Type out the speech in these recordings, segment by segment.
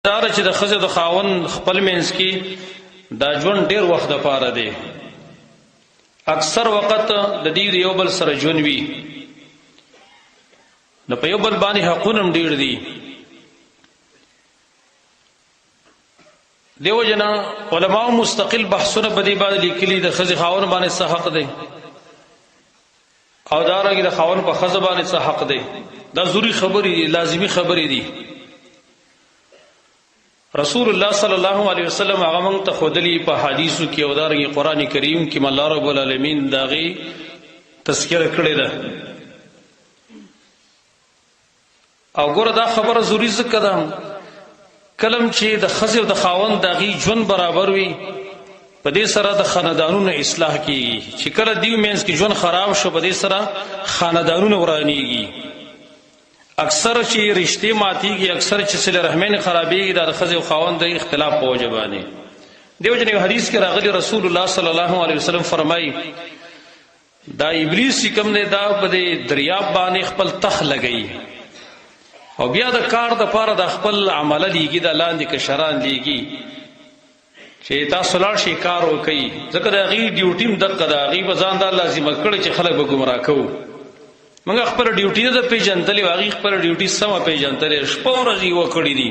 دار چې د ښځې د خاوند خپل منځ کې دا ژوند ډېر وخت دپاره دی، اکثر وخت د دې یو بل سره ژوند وي، نو په یو بل باندې حقونه هم ډېر دي. دیو جنا علماء مستقل بحثونه په دې باندې لیکلي د ښځې خاوند باندې څه حق دی او دارنګه د خاوند په ښځه باندې څه حق دی. دا ضروري خبرې دي، لازمي خبرې دي. رسول الله صلی الله علیه وسلم هغه موږ ته ښودلي په حدیثو کې او دارنګه قرآن کریم کې الله رب العالمین د هغې تذکره کړې ده. او ګوره دا خبره ضروري ځکه ده کلم چې د ښځې او د خاوند د هغې ژوند برابر وي، په دې سره د خاندانونو اصلاح کیږي. چې کله دیو منځ کې ژوند خراب شو، په دې سره خاندانونه ورانیږي. اکثر چې رشتې ماتیږي، اکثر چې صله رحمین خرابېږي، دا د ښځې او خاوند د اختلاف په وجه باندې. دیو جن یو حدیث کې راغلی رسول الله صلی الله علیه وسلم فرمایي دا ابلیس چې کوم دی دا په دې دریاب باندې خپل تخ لګوي او بیا د کار د پاره د خپل عمله لیږي، د لاندې کشران لیږي چې تاسو لاړ شئ کار وکړئ. ځکه د هغې ډیوټي هم دقه ده، هغې به ځان دا لازمه کړې چې خلک به ګمراه کوو. موږ خپله ډیوټي نه ده پېژندلې، هغې خپله ډیوټي سمه پېژندلې، شپه ورځ یې وکړي دي،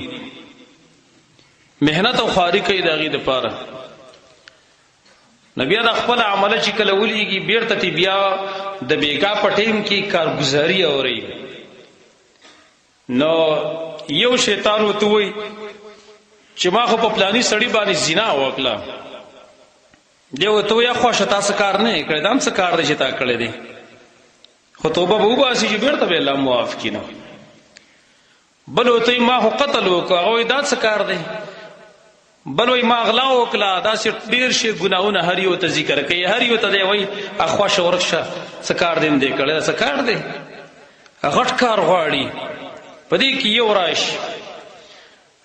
محنت او خواري کوي د هغې دپاره. نو بیا د خپله عمله چې کله ولیږي بېرته تې بیا د بیګا په ټیم کې کارګزاري اورئ. نو یو شیطان ورته وایي چې ما خو په پلاني سړي باندې زنا وکړه. دی ورته وایي خوښه تا څه کار نه یې کړی، دا هم څه کار دی چې تا کړی دی، خو توبه به وباسي چې بېرته به الله معاف کړي. نو بل ورته وایي ما خو قتل وکړه، هغه وایي دا څه کار دی. بل وایي ما غلا وکړه. داسې ډېر شي ګناهونه هر یو ته ذکر کوي، هر یو ته دی وایي خوښه ورکشه څه کار دی دی کړی، دا څه کار دی، غټ کار غواړي. په دې کې یو راشي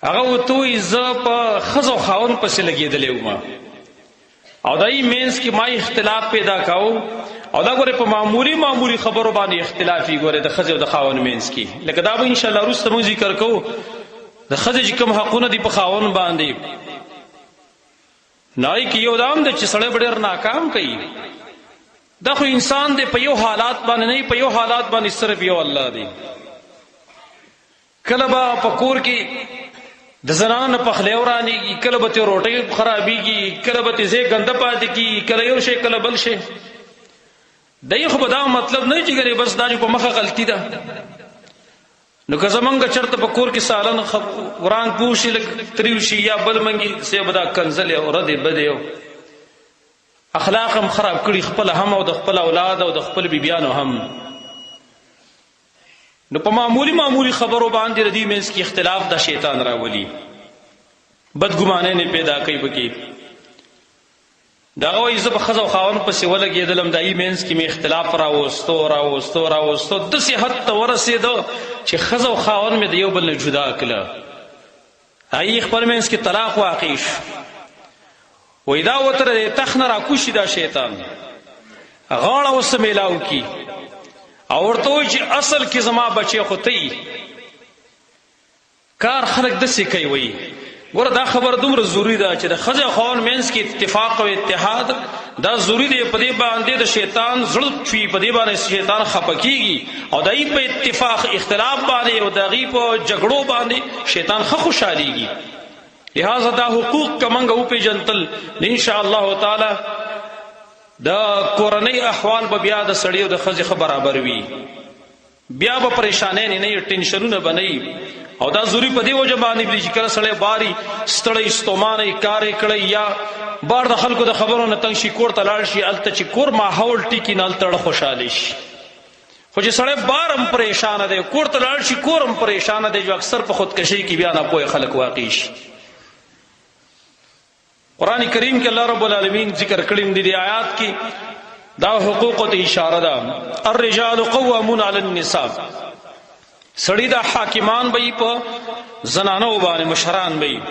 هغه ورته وایي زه په ښځه او خاوند پسې لګېدلی وم او د هغې منځ کې ما اختلاف پیدا کوو. او دا ګورې په معمولي خبرو باندې اختلاف وي ګورې د ښځې او د خاوند منځ کې. لکه دا به انشاءالله وروسته موږ ذکر کوو د ښځې چې کوم حقونه دي په خاوند باندې. نو هغې کې یو دا هم ده چې سړی به ډېر ناکام کوي. دا خو انسان دی په یو حالات باندې نه، په یو حالات باندې صرف یو الله دی. کله به په کور کې د زنانو نه پخلی ورانېږي، کله به تې روټۍ خرابېږي، کله به تې ځای ګنده پاتې کېږي، کله یو شی کله بل شی. دی خو به دا مطلب نه چې ګرې بس دا چې په مخه غلطي ده. نو که زمونږ چېرته په کور کې سالن وران پوه شي لږ تریو شي یا بل منګي سی به دا کنځلې او ردې بدې او اخلاق هم خراب کړي، خپله هم او د خپل اولاد او د خپل بیبیانو هم. نو په معمولي خبرو باندې د دې منځ کې اختلاف د شیطان راولي، بدګمانۍ نه پیدا کوي پکې. د هغه وایي زه په ښځه او خاوند پسې ولګېدلم، د هغې منځ کې مې اختلاف راوستو داسې حد ته ورسېده چې ښځه او خاوند مې د یو بل نه جدا کړه. هغې خپل منځ کې طلاق واقع شو. وایي دا ورته د تخت نه راکوشي دا شیطان، غاړه ورسه میلاو کي او ورته وایي چې اصل کې زما بچی خو ته کار خلک داسې کوي. وایي ګوره دا خبر دومره ضروري ده چې د ښځې او خاوند منځ کې اتفاق او اتحاد دا ضروري دی. په دې باندې د شیطان زړه چوي، په دې باندې شیطان خفه کېږي او د هغې په اتفاق اختلاف باندې او د هغې په جګړو باندې شیطان ښه خوشحالېږي. لہذا دا حقوق که موږ وپېژندل انشاءالله تعالی د کورنۍ احوال به بیا د سړي او د ښځې ښه برابر وي، بیا به پریشانۍ نه ټینشنونه به نه. او دا ضروري په دې وجه باندې چې کله سړی باري ستړی ستومانه کار یې کړی یا بار د خلکو د خبرو نه تنګ شي، کور ته لاړ شي، هلته چې کور ماحول ټیکي نه هلته خوشحالی شي. خو چې سړی بار هم پریشانه دی، کور ته لاړ شي کور هم پریشانه دی، جو اکثر په خودکشۍ کې بیا ناپوهه خلک واقع شي. قرآن کریم کې الله رب العالمین ذکر کړي دي آیات کې دا حقوق ته اشاره ده. الرجال قوامون علی النساء، سړی دا حاکمان به په زنانو باندې مشران به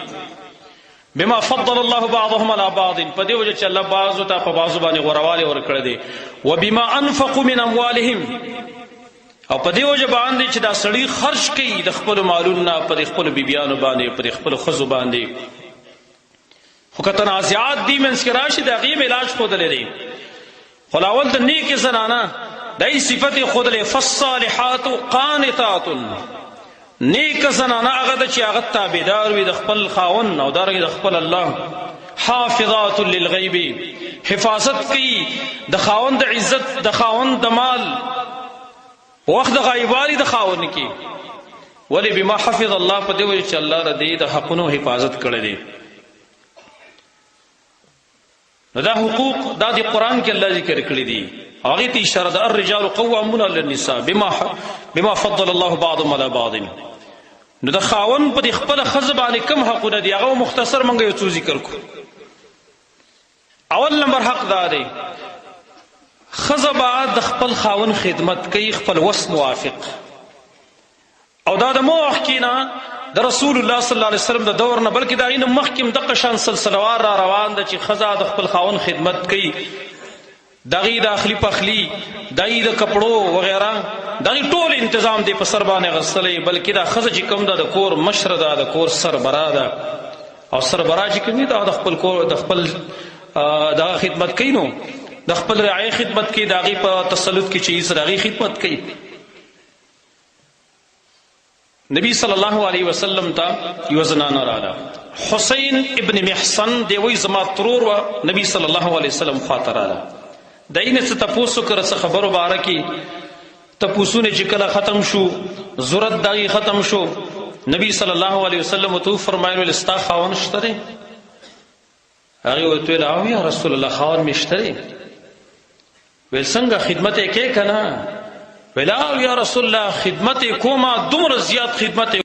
بما فضل الله بعضهم على بعض، په دې وجه چې الله بعضو ته په بعضو باندې غوروالی ورکړی دی. وبما انفقوا من اموالهم، او په دې وجه باندې چې دا سړی خرج کوي د خپل مالونو پر خپل بیبیانو باندې پر خپل ښځو باندې خو که تنازعات دي منځ کې راشي د هغې علاج ښودلی دی خو لاول د نیکې زنانه دای صفت ښودلی فالصالحات قانتات نیک زنانه هغه ده چې هغه تابعدار وي د خپل خاوند او دارنګې د خپل الله حافظات للغیب حفاظت کوي د خاوند د عزت د خاوند د مال په وخت د غایبوالي د خاوند کې ولې بما حفظ الله په دې وجه چې الله د دې د حقونو حفاظت کړی دی نو دا حقوق دا د قرآن کې الله ذکر کړي دي هغې ته اشاره ده الرجال قوامون علی النساء بما فضل الله بعضهم علی بعض نو د خاوند په خپله ښځه باندې کوم حقونه دي هغه مختصر موږ یو څو ذکر کړو اول نمبر حق دا دی ښځه باید د خپل خاوند خدمت کوي خپل وس موافق او دا د مخکې نه د رسول الله صلی الله علیه وسلم د دور نه بلکې د هغې نه مخکې هم دغه شان سلسلوار را روان ده چې ښځه د خپل خاوند خدمت کوي د هغې د اخلي پخلي د هغې د کپړو وغیره د هغې ټول انتظام دی په سر باندې اخیستلی بلکې دا ښځه چې کوم ده د کور مشره ده د کور سربرا ده او سربرا چې کوم دی دا د خپل کور د خپل دغه خدمت کوي نو د خپل رعایه خدمت کوي د هغې په تسلط کې چې یې د هغې خدمت کوي نبی صلی الله علیه وسلم ته یوه زنانه راغله حسین ابن محسن دی وایي زما ترور وه نبی صلی الله علیه وسلم خواته راغله د هغې نه څه تپوس وکړه څه خبرو باره کې تپوسونه چې کله ختم شو ضرورت د هغې ختم شو نبی صلی الله علیه وسلم ورته وفرمایل ویل ستا خاوند شته دی هغې ورته ویل او یا رسول الله خاوند مې شته دی ویل څنګه خدمت یې کوې که نه ویل او یا رسول الله خدمت یې کومه دومره زیات خدمت یې